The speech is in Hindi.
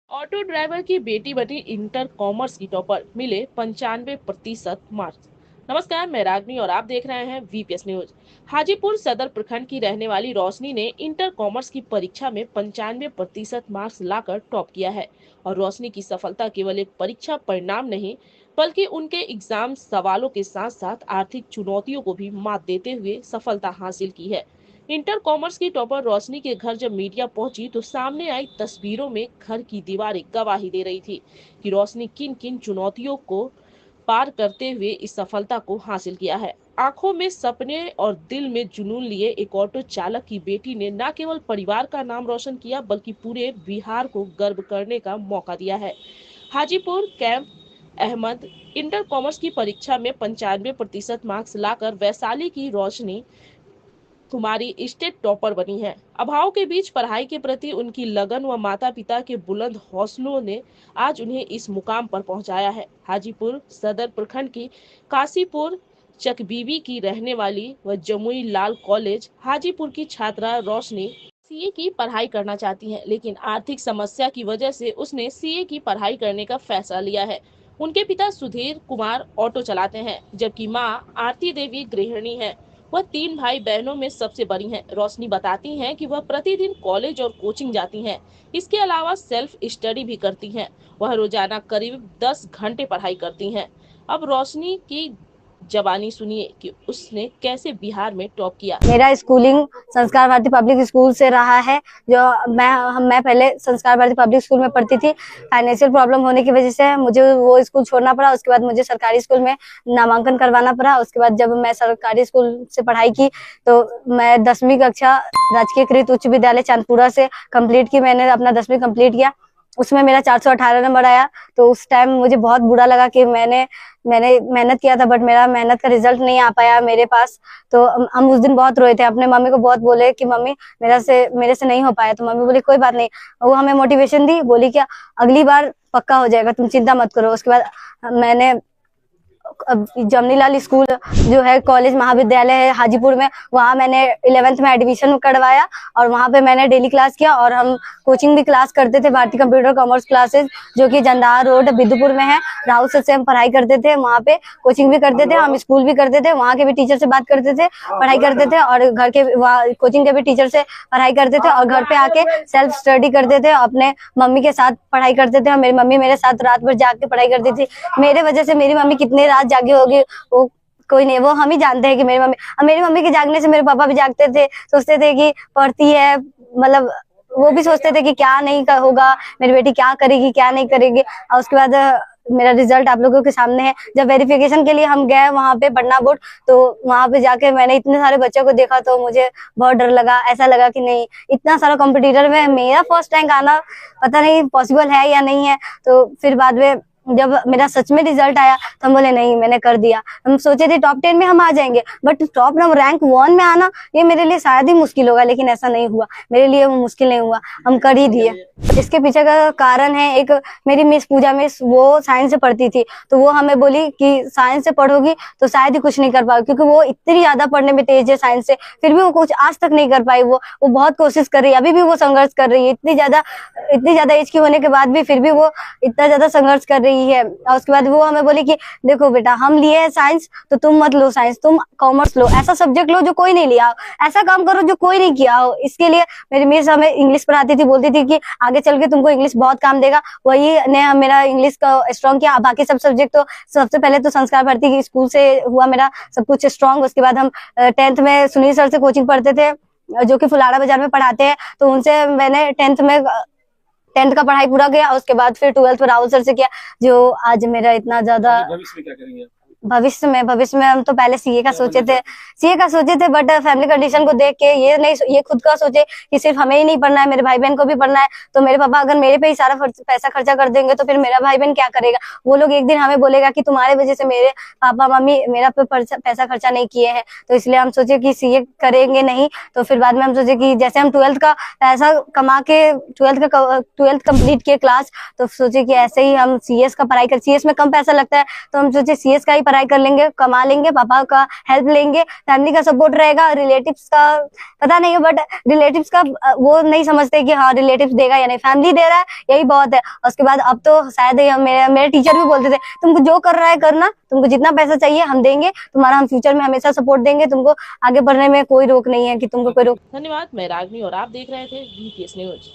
ऑटो ड्राइवर की बेटी बनी इंटर कॉमर्स की टॉपर, मिले 95% मार्क्स। नमस्कार, मैं रागनी और आप देख रहे हैं वीपीएस न्यूज। हाजीपुर सदर प्रखंड की रहने वाली रोशनी ने इंटर कॉमर्स की परीक्षा में 95% मार्क्स लाकर टॉप किया है। और रोशनी की सफलता केवल एक परीक्षा परिणाम नहीं, बल्कि उनके एग्जाम सवालों के साथ साथ आर्थिक चुनौतियों को भी मात देते हुए सफलता हासिल की है। इंटर कॉमर्स की टॉपर रोशनी के घर जब मीडिया पहुंची तो सामने आई तस्वीरों में घर की दीवारें गवाही दे रही थी कि रोशनी किन किन चुनौतियों को पार करते हुए इस सफलता को हासिल किया है। आंखों में सपने और दिल में जुनून लिए एक ऑटो चालक की बेटी ने न केवल परिवार का नाम रोशन किया, बल्कि पूरे बिहार को गर्व करने का मौका दिया है। Hajipur camp Ahmad inter commerce की परीक्षा में 95% मार्क्स लाकर वैशाली की रोशनी कुमारी स्टेट टॉपर बनी है। अभाव के बीच पढ़ाई के प्रति उनकी लगन व माता पिता के बुलंद हौसलों ने आज उन्हें इस मुकाम पर पहुंचाया है। हाजीपुर सदर प्रखंड की काशीपुर चकबीबी की रहने वाली व जमुई लाल कॉलेज हाजीपुर की छात्रा रोशनी सीए की पढ़ाई करना चाहती हैं, लेकिन आर्थिक समस्या की वजह से उसने सीए की पढ़ाई करने का फैसला लिया है। उनके पिता सुधीर कुमार ऑटो चलाते हैं, जबकि मां आरती देवी गृहिणी है। वह 3 भाई बहनों में सबसे बड़ी हैं। रोशनी बताती हैं कि वह प्रतिदिन कॉलेज और कोचिंग जाती हैं। इसके अलावा सेल्फ स्टडी भी करती हैं। वह रोजाना करीब 10 घंटे पढ़ाई करती हैं। अब रोशनी की जबानी सुनिए कि उसने कैसे बिहार में टॉप किया। मेरा स्कूलिंग संस्कार भारती पब्लिक स्कूल से रहा है। जो मैं पहले संस्कार भारती पब्लिक स्कूल में पढ़ती थी। फाइनेंशियल प्रॉब्लम होने की वजह से मुझे वो स्कूल छोड़ना पड़ा। उसके बाद मुझे सरकारी स्कूल में नामांकन करवाना पड़ा। उसके बाद जब मैं सरकारी स्कूल से पढ़ाई की तो मैं 10वीं कक्षा राजकीय कृत उच्च विद्यालय चांदपुरा से कंप्लीट की। मैंने अपना 10वीं कंप्लीट किया। उसमें मेरा 418 नंबर आया। तो उस टाइम मुझे बहुत बुरा लगा कि मैंने मेहनत किया था, बट मेरा मेहनत का रिजल्ट नहीं आ पाया मेरे पास। तो हम उस दिन बहुत रोए थे। अपने मम्मी को बहुत बोले कि मम्मी मेरे से नहीं हो पाया। तो मम्मी बोली कोई बात नहीं। वो हमें मोटिवेशन दी, बोली क्या अगली बार पक्का हो जाएगा, तुम चिंता मत करो। उसके बाद मैंने जमनीलाल स्कूल जो है कॉलेज महाविद्यालय है हाजीपुर में, वहाँ मैंने 11th में एडमिशन करवाया और वहाँ पे मैंने डेली क्लास किया। और हम कोचिंग भी क्लास करते थे, भारतीय कंप्यूटर कॉमर्स क्लासेस जो कि जंदाहा रोड बिदुपुर में है। राहुल सर से हम पढ़ाई करते थे, वहाँ पे कोचिंग भी करते थे, हम स्कूल भी करते थे, वहाँ के भी टीचर से बात करते थे, पढ़ाई करते थे। और घर के कोचिंग के भी टीचर से पढ़ाई करते थे और घर पे आके सेल्फ स्टडी करते थे। अपने मम्मी के साथ पढ़ाई करते थे। मेरी मम्मी मेरे साथ रात भर जाग के पढ़ाई करती थी। मेरे वजह से मेरी मम्मी कितने रात जागी होगी वो कोई नहीं, वो हम ही जानते हैं कि मेरी मम्मी के जागने से मेरे पापा भी जागते थे। सोचते थे कि पढ़ती है, मतलब वो भी सोचते थे कि क्या नहीं होगा, मेरी बेटी क्या करेगी क्या नहीं करेगी। और उसके बाद मेरा रिजल्ट आप लोगों के सामने है। जब वेरिफिकेशन के लिए हम गए वहां पे पटना बोर्ड, तो वहां पे जाके मैंने इतने सारे बच्चों को देखा तो मुझे बहुत डर लगा। ऐसा लगा कि नहीं, इतना सारा कंपटीटर में मेरा फर्स्ट रैंक आना पता नहीं पॉसिबल है या नहीं है। तो फिर बाद में जब मेरा सच में रिजल्ट आया तो हम बोले नहीं, मैंने कर दिया। हम सोचे थे टॉप 10 में हम आ जाएंगे, बट टॉप रैंक 1 में आना ये मेरे लिए शायद ही मुश्किल होगा, लेकिन ऐसा नहीं हुआ। मेरे लिए वो मुश्किल नहीं हुआ, हम कर ही दिए। इसके पीछे का कारण है एक, मेरी मिस पूजा मिस, वो साइंस से पढ़ती थी। तो वो हमें बोली कि साइंस से पढ़ोगी तो शायद ही कुछ नहीं कर पाओगी, क्योंकि वो इतनी ज्यादा पढ़ने में तेज है साइंस से, फिर भी वो कुछ आज तक नहीं कर पाई। वो बहुत कोशिश कर रही है, अभी भी वो संघर्ष कर रही है। इतनी ज्यादा एज की होने के बाद भी फिर भी वो इतना ज्यादा संघर्ष कर रही है। और उसके बाद वो हमें बोली कि देखो बेटा, हम लिए है साइंस तो तुम मत लो साइंस, तुम कॉमर्स लो। ऐसा सब्जेक्ट लो जो कोई नहीं लिया हो, ऐसा काम करो जो कोई नहीं किया हो। इसके लिए मेरी मिस हमें इंग्लिश पढ़ाती थी, बोलती थी कि आगे चल के तुमको इंग्लिश बहुत काम देगा। वही ने मेरा इंग्लिश का स्ट्रॉन्ग किया। बाकी सब सब्जेक्ट तो सबसे पहले तो संस्कार भारती की स्कूल से हुआ मेरा सब कुछ स्ट्रॉन्ग। उसके बाद हम 10th में सुनील सर से कोचिंग पढ़ते थे, जो कि फुलाड़ा बाजार में पढ़ाते हैं। तो उनसे मैंने 10th का पढ़ाई पूरा किया। उसके बाद फिर 12th में राहुल सर से किया, जो आज मेरा इतना ज्यादा भविष्य में क्या करेंगे? भविष्य में हम तो पहले सीए का सोचे थे, बट फैमिली कंडीशन को देख के ये खुद का सोचे कि सिर्फ हमें ही नहीं पढ़ना है, मेरे भाई बहन को भी पढ़ना है। तो मेरे पापा अगर मेरे पे ही सारा पैसा खर्चा कर देंगे तो फिर मेरा भाई बहन क्या करेगा। वो लोग एक दिन हमें बोलेगा कि तुम्हारे वजह से मेरे पापा मम्मी मेरा पे पैसा खर्चा नहीं किए हैं। तो इसलिए हम सोचे कि सीए करेंगे नहीं। तो फिर बाद में हम सोचे कि जैसे हम 12th का पैसा कमा के 12th कंप्लीट किए क्लास, तो सोचे कि ऐसे ही हम सीएस का पढ़ाई कर, सीएस में कम पैसा लगता है तो हम सोचे सीएस का ही पढ़ाई कर लेंगे, कमा लेंगे, पापा का हेल्प लेंगे, फैमिली का सपोर्ट रहेगा। रिलेटिव्स का पता नहीं है, बट रिलेटिव्स का वो नहीं समझते कि हाँ रिलेटिव्स देगा या नहीं, फैमिली दे रहा है यही बहुत है। उसके बाद अब तो शायद ही मेरे टीचर भी बोलते थे तुमको जो कर रहा है करना, तुमको जितना पैसा चाहिए हम देंगे, तुम्हारा हम फ्यूचर में हमेशा सपोर्ट देंगे, तुमको आगे बढ़ने में कोई रोक नहीं है कि तुमको कोई रोक। धन्यवाद, मैं रागनी और आप देख रहे थे VPS न्यूज।